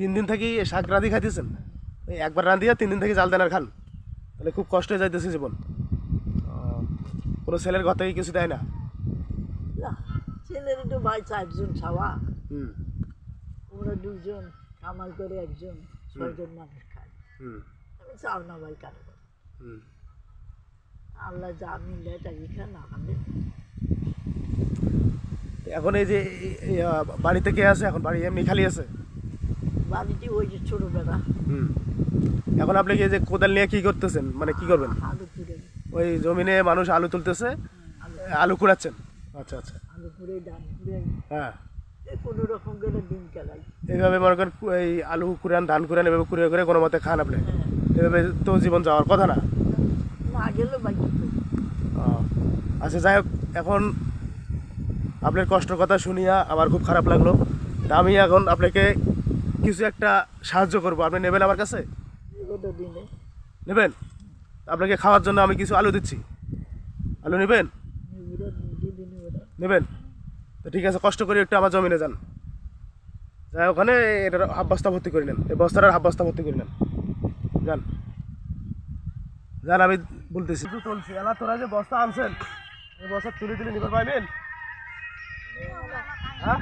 3 দিন থেকে শাক রাঁধি খাইতেছেন? ওই একবার রাঁধিয়া 3 দিন থেকে জাল দেন আর খান? তাহলে খুব কষ্ট হয়ে যাইতেছে জীবন। কোনো ছেলের ঘর থেকে কিছু দেয় না? না, ছেলের একটু ভাই 4 জন খাওয়া, হুম ওরা 2 জন কামাই করে, 1 জন 6 জন মানুষ খায়। হুম আমি চাও না ভাই কারো ঘরে। হুম। আল্লাহ যা মিলে তাই খান, না খাবে। এখন এই যে বাড়িতে কে আছে? এখন বাড়ি এমনি খালি আছে? বাড়িতে ওই যে ছোটবেলা হুম। এখন আপনি কি এই যে কোদাল নিয়ে কি করতেছেন, মানে কি করবেন? আলু পুড়ে, ওই জমিনে মানুষ আলু তুলতেছে, আলু আলু কুড়াচ্ছেন? আচ্ছা আচ্ছা। আলু পুড়ে, ধান পুড়ে, হ্যাঁ, কোনো রকম করে দিন চালাই। এইভাবে মনে করেন এই আলু কুড়ান, ধান কুড়ান, এভাবে কুড়িয়ে করে কোনো মতে খান আপনি? হ্যাঁ, এভাবে তো জীবন যাওয়ার কথা না। না গেলে ভাই কি করবো? ও, আচ্ছা যাই হোক, এখন আপনার কষ্টের কথা শুনিয়া আমার খুব খারাপ লাগলো। তা আমি এখন আপনাকে কিছু একটা সাহায্য করবো, আপনি নেবেন আমার কাছে? বিগত দিনে নেবেন? আপনাকে খাওয়ার জন্য আমি কিছু আলু দিচ্ছি, আলু নেবেন? দিদিনি ওরা নেবেন? তো ঠিক আছে, কষ্ট করে একটু আমার জমিনে যান, যাই ওখানে এটার হাফ বস্তা ভর্তি করে নেন, এই বস্তাটার হাফ বস্তা ভর্তি করে নেন। যান যান, আমি বলতেছি তো চলছি। এলা তোরা যে বস্তা আনছেন, এই বস্তা তুলে তুলে নিবার পাইবেন? হ্যাঁ,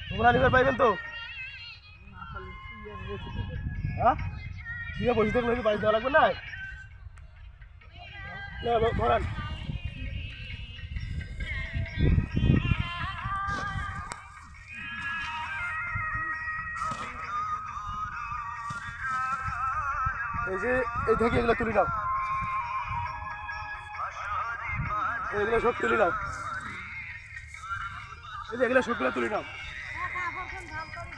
তোমরা নিবার পাইবেন তো? না খালি বসে থেকে হ্যাঁ, ঠিক আছে, বসে থাকলে বাড়ি দেওয়া লাগবে না? ধরান। এই যে এই থেকে এগুলো তুলে নাও, এগুলো সব তুলে নাও, এই যে এগুলো সবগুলো তুলে নাও।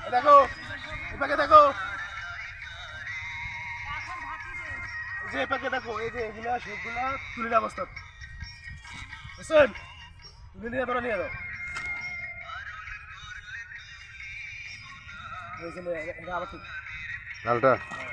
এই দেখো, এই পাকে দেখো, এই যে এই পাকে দেখো, এই যে এগুলা সবগুলা তুলে নাও বস্তা, বুঝছেন? তুলে নিয়ে তোরা নিয়ে যাও। এই যে এটা আবার ঠিক ডালটা হ্যাঁ।